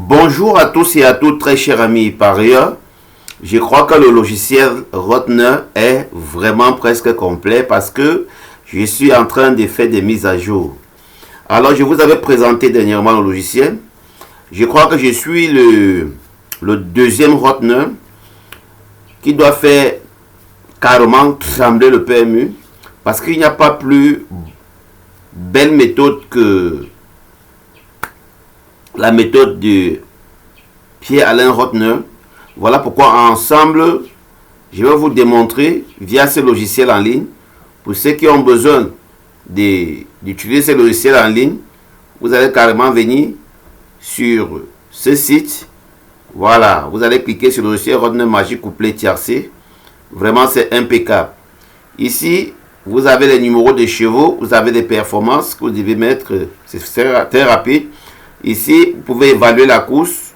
Bonjour à tous et à toutes, très chers amis parieurs. Je crois que le logiciel Rotner est vraiment presque complet parce que je suis en train de faire des mises à jour. Alors, je vous avais présenté dernièrement le logiciel. Je crois que je suis le deuxième Rotner qui doit faire carrément trembler le PMU parce qu'il n'y a pas plus belle méthode que la méthode de Pierre-Alain Rotner. Voilà pourquoi ensemble, je vais vous démontrer via ce logiciel en ligne. Pour ceux qui ont besoin d'utiliser ce logiciel en ligne, vous allez carrément venir sur ce site. Voilà, vous allez cliquer sur le logiciel Rotner Magic Couplet Tiercé. Vraiment, c'est impeccable. Ici, vous avez les numéros de chevaux, vous avez des performances que vous devez mettre. C'est très rapide. Ici, vous pouvez évaluer la course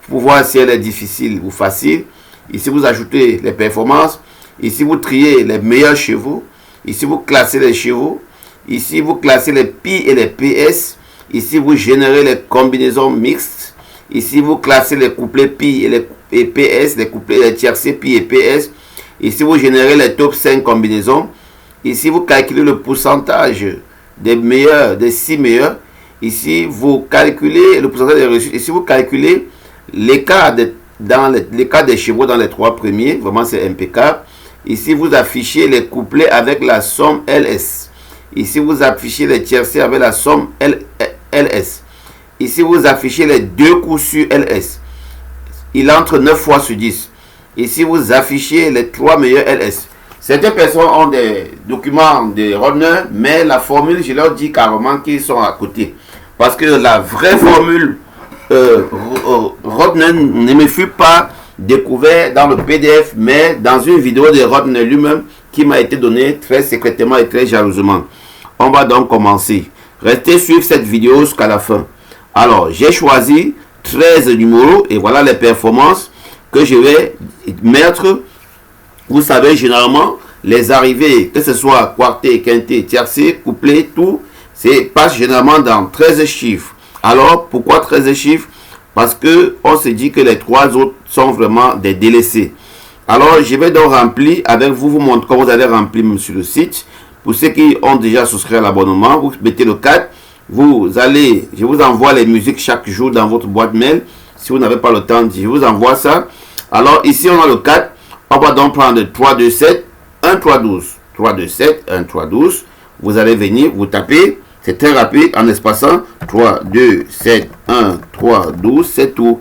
pour voir si elle est difficile ou facile. Ici, vous ajoutez les performances. Ici, vous triez les meilleurs chevaux. Ici, vous classez les chevaux. Ici, vous classez les PI et les PS. Ici, vous générez les combinaisons mixtes. Ici, vous classez les couplets PI et PS, les couplets les tiercés PI et PS. Ici, vous générez les top 5 combinaisons. Ici, vous calculez le pourcentage des meilleurs, des 6 meilleurs. Ici, vous calculez le pourcentage des réussites. Ici, vous calculez l'écart des chevaux dans les 3 premiers. Vraiment, c'est impeccable. Ici, vous affichez les couplets avec la somme LS. Ici, vous affichez les tiercés avec la somme LS. Ici, vous affichez les 2 coups sur LS. Il entre 9 fois sur 10. Ici, vous affichez les 3 meilleurs LS. Certaines personnes ont des documents de Rotner, mais la formule, je leur dis carrément qu'ils sont à côté. Parce que la vraie formule Rotner ne me fut pas découverte dans le PDF, mais dans une vidéo de Rotner lui-même qui m'a été donnée très secrètement et très jalousement. On va donc commencer. Restez suivre cette vidéo jusqu'à la fin. Alors, j'ai choisi 13 numéros et voilà les performances que je vais mettre. Vous savez, généralement, les arrivées, que ce soit quarté, quinté, tiercé, couplet, tout, passe généralement dans 13 chiffres. Alors, pourquoi 13 chiffres? Parce que on se dit que les 3 autres sont vraiment des délaissés. Alors, je vais donc remplir avec vous, vous montrer comment vous allez remplir sur le site. Pour ceux qui ont déjà souscrit à l'abonnement, vous mettez le 4. Je vous envoie les musiques chaque jour dans votre boîte mail. Si vous n'avez pas le temps, je vous envoie ça. Alors, ici, on a le 4. On va donc prendre 3, 2, 7, 1, 3, 12. 3, 2, 7, 1, 3, 12. Vous allez venir, vous tapez. C'est très rapide en espaçant 3, 2, 7, 1, 3, 12, c'est tout.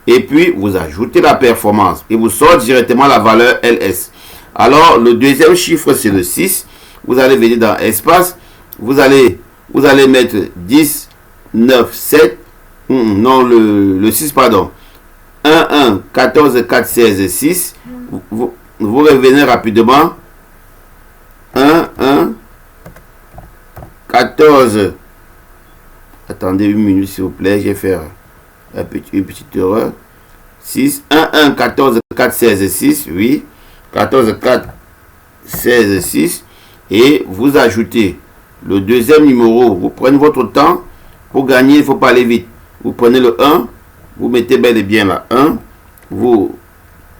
Et puis, vous ajoutez la performance. Et vous sortez directement la valeur LS. Alors, le deuxième chiffre, c'est le 6. Vous allez venir dans espace. Vous allez mettre 10, 9, 7. Non, le 6, pardon. 1, 1, 14, 4, 16, 6. Vous revenez rapidement. 1, 1, 14. Attendez une minute, s'il vous plaît. Je vais faire une petite erreur. 6, 1, 1, 14, 4, 16, 6. Oui. 14, 4, 16, 6. Et vous ajoutez le deuxième numéro. Vous prenez votre temps. Pour gagner, il ne faut pas aller vite. Vous prenez le 1. Vous mettez bel et bien là 1. Vous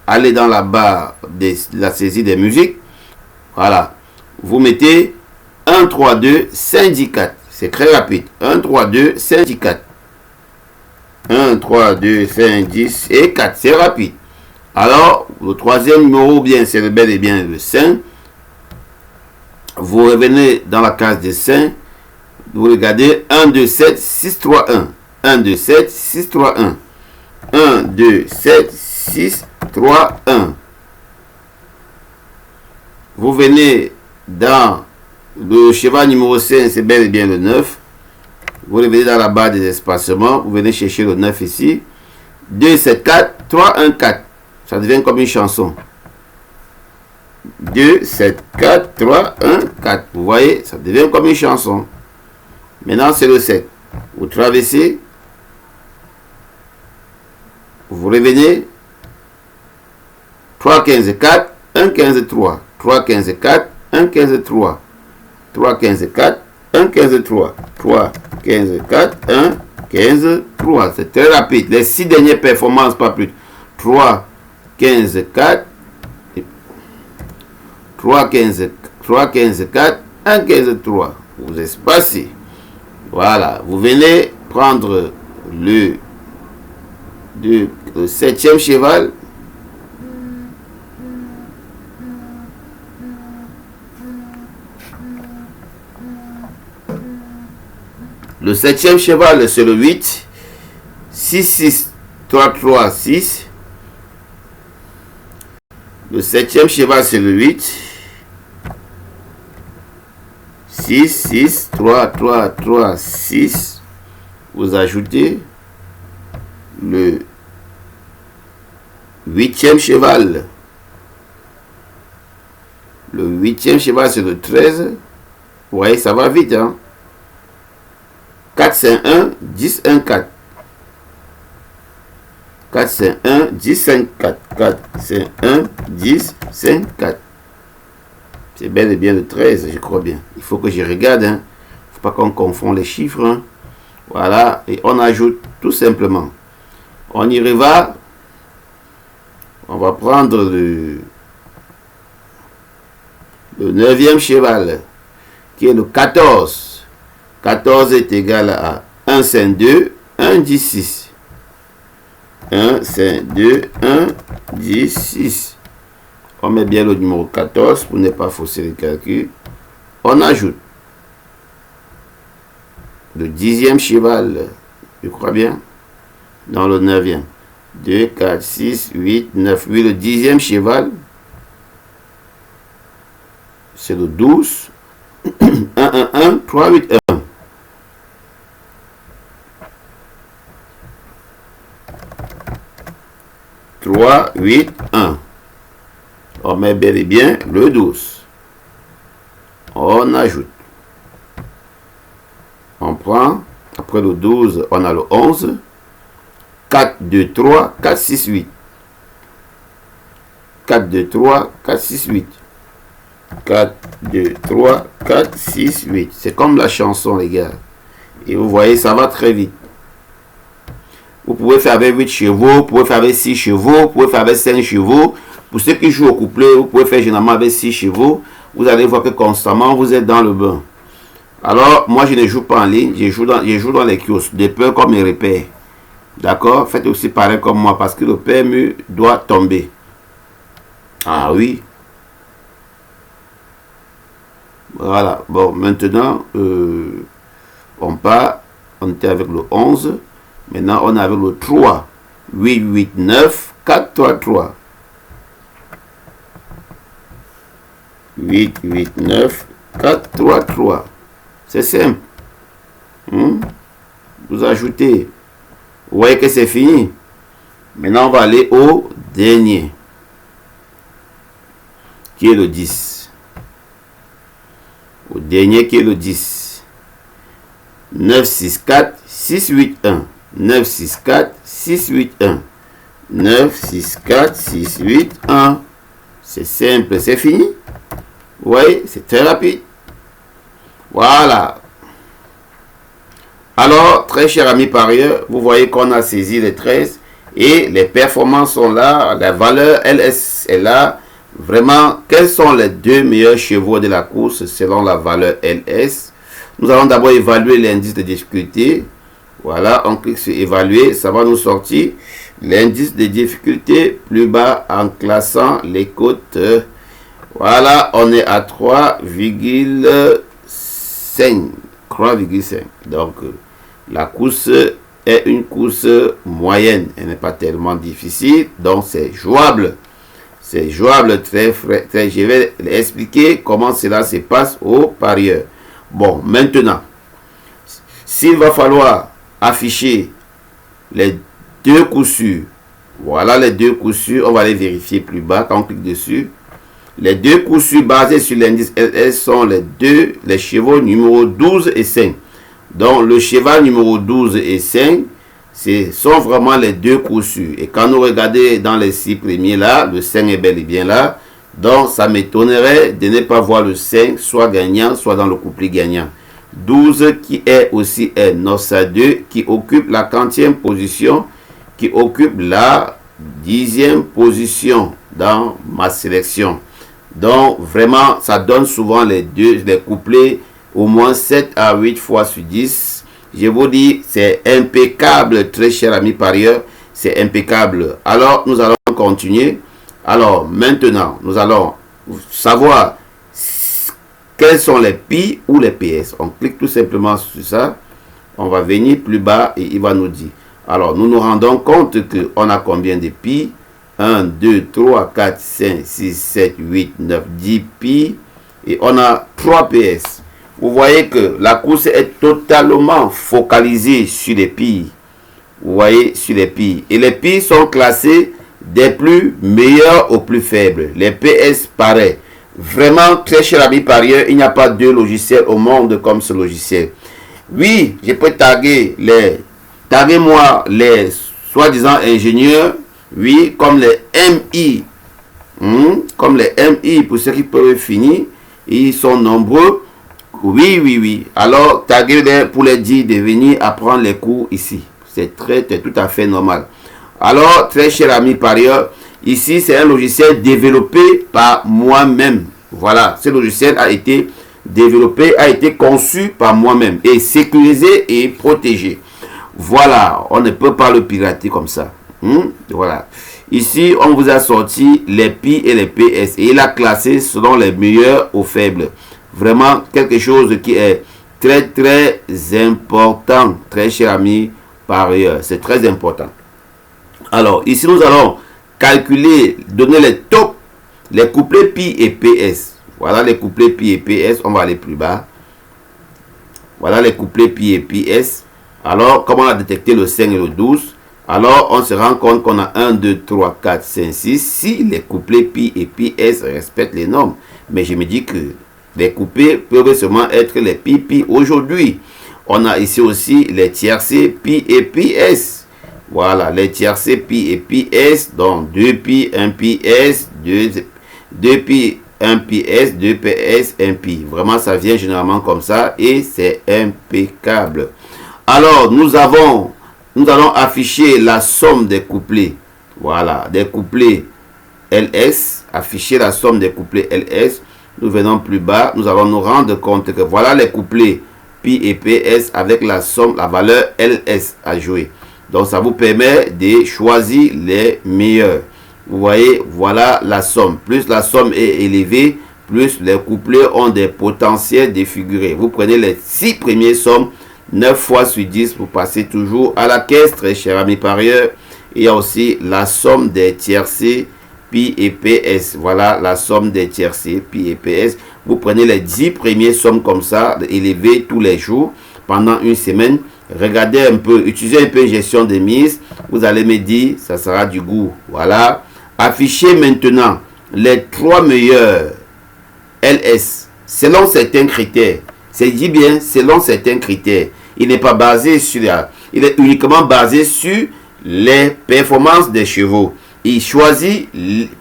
allez dans la barre de la saisie des musiques. Voilà. Vous mettez 1, 3, 2, 5, 10, 4. C'est très rapide. 1, 3, 2, 5, 10, 4. 1, 3, 2, 5, 10 et 4. C'est rapide. Alors, le troisième numéro, bien, c'est bel et bien le 5. Vous revenez dans la case des 5. Vous regardez 1, 2, 7, 6, 3, 1. 1, 2, 7, 6, 3, 1. 1, 2, 7, 6, 3, 1. Vous venez dans le cheval numéro 5, c'est bel et bien le 9. Vous revenez dans la barre des espacements. Vous venez chercher le 9 ici. 2, 7, 4, 3, 1, 4. Ça devient comme une chanson. 2, 7, 4, 3, 1, 4. Vous voyez, ça devient comme une chanson. Maintenant, c'est le 7. Vous traversez. Vous revenez. 3, 15, 4, 1, 15, 3. 3, 15, 4, 1, 15, 3. 3, 15, 4, 1, 15, 3. 3, 15, 4, 1, 15, 3. C'est très rapide. Les 6 dernières performances, pas plus. 3, 15, 4. 3, 15, 4. 1, 15, 3. Vous espacez. Voilà. Vous venez prendre le 7e cheval. Le 7e cheval, c'est le 8. 6, 6, 3, 3, 6. Le 7e cheval, c'est le 8. 6, 6, 3, 3, 3, 6. Vous ajoutez le 8e cheval. Le 8e cheval, c'est le 13. Vous voyez, ça va vite, hein? 4, 5, 1, 10, 1, 4. 4, 5, 1, 10, 5, 4. 4, 5, 1, 10, 5, 4. C'est bel et bien le 13, je crois bien. Il faut que je regarde, hein. Il ne faut pas qu'on confond les chiffres, hein. Voilà, et on ajoute tout simplement. On y va. On va prendre le 9e cheval, qui est le 14. 14 est égal à 1, 5, 2, 1, 10, 6. 1, 5, 2, 1, 10, 6. On met bien le numéro 14 pour ne pas fausser le calcul. On ajoute le 10e cheval, je crois bien, dans le 9e. 2, 4, 6, 8, 9. Oui, le 10e cheval, c'est le 12. 1, 1, 1, 3, 8, 1. 3, 8, 1. On met bel et bien le 12. On ajoute. On prend, après le 12, on a le 11. 4, 2, 3, 4, 6, 8. 4, 2, 3, 4, 6, 8. 4, 2, 3, 4, 6, 8. C'est comme la chanson, les gars. Et vous voyez, ça va très vite. Vous pouvez faire avec 8 chevaux, vous pouvez faire avec 6 chevaux, vous pouvez faire avec 5 chevaux. Pour ceux qui jouent au couplet, vous pouvez faire généralement avec 6 chevaux. Vous allez voir que constamment, vous êtes dans le bain. Alors, moi, je ne joue pas en ligne, je joue dans les kiosques, de peur comme mes repères. D'accord? Faites aussi pareil comme moi, parce que le PMU doit tomber. Ah oui. Voilà. Bon, maintenant, on part. On était avec le 11. Maintenant, on est avec le 3. 8, 8, 9, 4, 3, 3. 8, 8, 9, 4, 3, 3. C'est simple. Vous ajoutez. Vous voyez que c'est fini. Maintenant, on va aller au dernier, qui est le 10. Au dernier, qui est le 10. 9, 6, 4, 6, 8, 1. 9, 6, 4, 6, 8, 1. 9, 6, 4, 6, 8, 1. C'est simple, c'est fini. Vous voyez, c'est très rapide. Voilà. Alors, très cher ami parieur, vous voyez qu'on a saisi les 13 et les performances sont là, la valeur LS est là. Vraiment, quels sont les 2 meilleurs chevaux de la course selon la valeur LS? Nous allons d'abord évaluer l'indice de difficulté. Voilà, on clique sur évaluer, ça va nous sortir l'indice de difficulté plus bas en classant les cotes. Voilà, on est à 3,5. 3,5. Donc, la course est une course moyenne. Elle n'est pas tellement difficile, donc c'est jouable. C'est jouable très. Je vais expliquer comment cela se passe aux parieurs. Bon, maintenant, s'il va falloir afficher les 2 coups sûrs, voilà les 2 coups sûrs, on va les vérifier plus bas quand on clique dessus. Les 2 coups sûrs basés sur l'indice LS sont les chevaux numéro 12 et 5. Donc le cheval numéro 12 et 5, ce sont vraiment les 2 coups sûrs. Et quand nous regardons dans les 6 premiers là, le 5 est bel et bien là. Donc ça m'étonnerait de ne pas voir le 5 soit gagnant, soit dans le couplet gagnant. 12 qui est aussi un ossa 2 qui occupe la 40e position, qui occupe la 10e position dans ma sélection. Donc vraiment ça donne souvent les couplets au moins 7 à 8 fois sur 10. Je vous dis, c'est impeccable, très cher ami parieur, c'est impeccable. Alors nous allons continuer. Alors maintenant nous allons savoir quels sont les pi ou les ps. On clique tout simplement sur ça. On va venir plus bas et il va nous dire. Alors nous nous rendons compte qu'on a combien de pi? 1, 2, 3, 4, 5, 6, 7, 8, 9, 10 pi. Et on a 3 ps. Vous voyez que la course est totalement focalisée sur les pi. Vous voyez, sur les pi. Et les pi sont classés des plus meilleurs aux plus faibles. Les ps pareil. Vraiment, très cher ami parieur, il n'y a pas de logiciel au monde comme ce logiciel. Oui, je peux taguer-moi les soi-disant ingénieurs. Oui, comme les MI. Comme les MI, pour ceux qui peuvent finir. Ils sont nombreux. Oui. Alors, taguez-les pour les dire de venir apprendre les cours ici. C'est tout à fait normal. Alors, très cher ami parieur, ici, c'est un logiciel développé par moi-même. Voilà, ce logiciel a été développé, a été conçu par moi-même et sécurisé et protégé. Voilà, on ne peut pas le pirater comme ça. Voilà. Ici, on vous a sorti les pi et les ps et il a classé selon les meilleurs aux faibles. Vraiment quelque chose qui est très important, très cher ami parieur. C'est très important. Alors, ici, nous allons calculer, donner les tops, les couplets pi et ps. Voilà les couplets pi et ps. On va aller plus bas. Voilà les couplets pi et ps. Alors, comme on a détecté le 5 et le 12, alors on se rend compte qu'on a 1, 2, 3, 4, 5, 6. Si les couplets pi et ps respectent les normes. Mais je me dis que les couplets peuvent seulement être les pi aujourd'hui. On a ici aussi les tiercés pi et ps. Voilà, les tiercés pi et ps. Donc 2 pi, 1 ps, 2 pi, 1 ps, 2 ps, 1 pi. Vraiment, ça vient généralement comme ça et c'est impeccable. Alors, nous allons afficher la somme des couplets. Voilà, des couplets ls. Afficher la somme des couplets ls. Nous venons plus bas. Nous allons nous rendre compte que voilà les couplets pi et ps avec la somme, la valeur ls à jouer. Donc, ça vous permet de choisir les meilleurs. Vous voyez, voilà la somme. Plus la somme est élevée, plus les couplets ont des potentiels défigurés. Vous prenez les 6 premières sommes, 9 fois sur 10, vous passez toujours à la caisse, très cher ami parieur. Il y a aussi la somme des tiercés, pi et ps. Voilà la somme des tiercés, pi et ps. Vous prenez les 10 premières sommes comme ça, élevées tous les jours, pendant une semaine. Regardez un peu, utilisez un peu gestion de mise. Vous allez me dire, ça sera du goût. Voilà. Affichez maintenant les 3 meilleurs LS selon certains critères. C'est dit bien, selon certains critères. Il n'est pas basé sur il est uniquement basé sur les performances des chevaux. Il choisit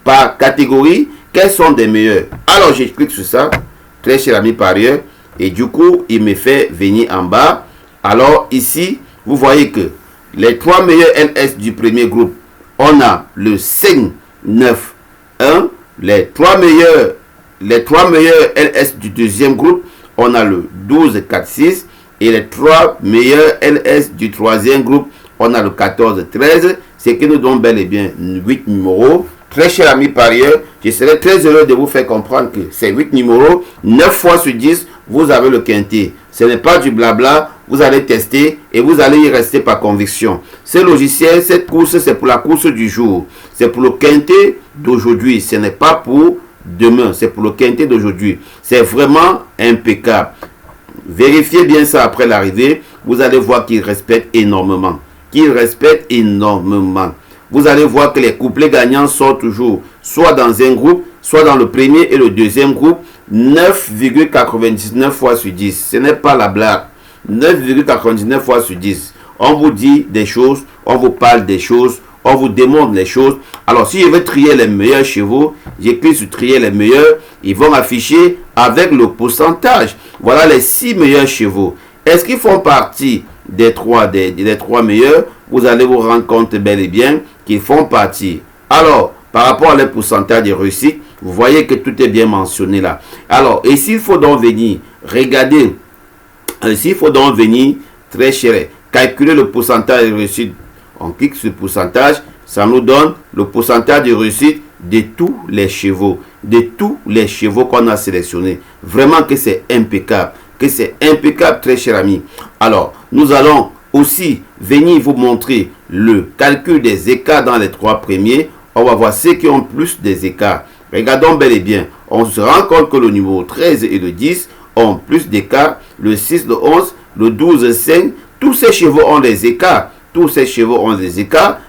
par catégorie quels sont des meilleurs. Alors, je clique sur ça, très cher ami parieur, et du coup, il me fait venir en bas. Alors, ici, vous voyez que les 3 meilleurs LS du premier groupe, on a le 5, 9, 1. Les 3 meilleurs LS du deuxième groupe, on a le 12, 4, 6. Et les 3 meilleurs LS du troisième groupe, on a le 14, 13. Ce qui nous donne bel et bien 8 numéros. Très cher ami parieur, je serais très heureux de vous faire comprendre que ces 8 numéros, 9 fois sur 10, vous avez le quintet. Ce n'est pas du blabla, vous allez tester et vous allez y rester par conviction. Ce logiciel, cette course, c'est pour la course du jour. C'est pour le quintet d'aujourd'hui. Ce n'est pas pour demain, c'est pour le quintet d'aujourd'hui. C'est vraiment impeccable. Vérifiez bien ça après l'arrivée. Vous allez voir qu'il respecte énormément. Vous allez voir que les couplets gagnants sont toujours soit dans un groupe, soit dans le premier et le deuxième groupe. 9,99 fois sur 10. Ce n'est pas la blague. 9,99 fois sur 10. On vous dit des choses, on vous parle des choses, on vous démontre les choses. Alors, si je veux trier les meilleurs chevaux, j'écris sur trier les meilleurs. Ils vont afficher avec le pourcentage. Voilà les 6 meilleurs chevaux. Est-ce qu'ils font partie des 3 meilleurs? Vous allez vous rendre compte bel et bien qu'ils font partie. Alors, par rapport à les pourcentages de réussite, vous voyez que tout est bien mentionné là. Alors, et s'il faut donc venir, regardez, s'il faut donc venir, très cher, calculer le pourcentage de réussite, on clique sur le pourcentage, ça nous donne le pourcentage de réussite de tous les chevaux, qu'on a sélectionnés. Vraiment que c'est impeccable, très cher ami. Alors, nous allons aussi venir vous montrer le calcul des écarts dans les 3 premiers. On va voir ceux qui ont plus des écarts. Regardons bel et bien. On se rend compte que le numéro 13 et le 10 ont plus d'écarts. Le 6, le 11, le 12, le 5. Tous ces chevaux ont des écarts.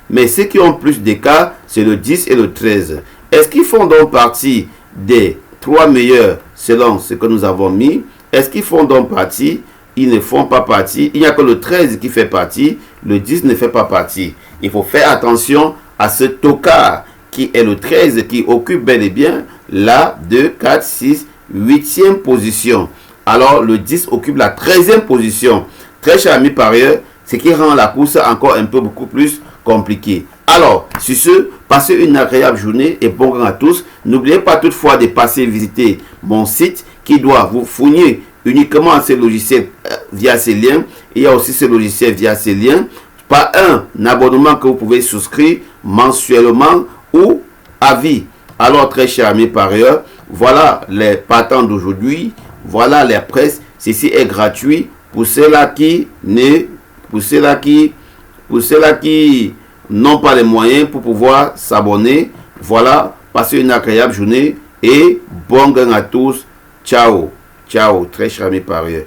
Mais ceux qui ont plus d'écarts, c'est le 10 et le 13. Est-ce qu'ils font donc partie des 3 meilleurs selon ce que nous avons mis? Est-ce qu'ils font donc partie? Ils ne font pas partie. Il n'y a que le 13 qui fait partie. Le 10 ne fait pas partie. Il faut faire attention à ce tocard qui est le 13 qui occupe bel et bien la 2, 4, 6, 8e position. Alors le 10 occupe la 13e position. Très cher ami parieur, ce qui rend la course encore un peu beaucoup plus compliquée. Alors, sur ce, passez une agréable journée et bon gain à tous. N'oubliez pas toutefois de passer visiter mon site qui doit vous fournir uniquement ces logiciels via ces liens. Il y a aussi ces logiciels via ces liens. Pas un abonnement que vous pouvez souscrire mensuellement ou à vie. Alors, très cher ami parieur, voilà les partants d'aujourd'hui. Voilà les presses. Ceci est gratuit pour ceux-là qui n'ont pas les moyens pour pouvoir s'abonner. Voilà, passez une agréable journée et bon gain à tous. Ciao, ciao, très cher ami parieur.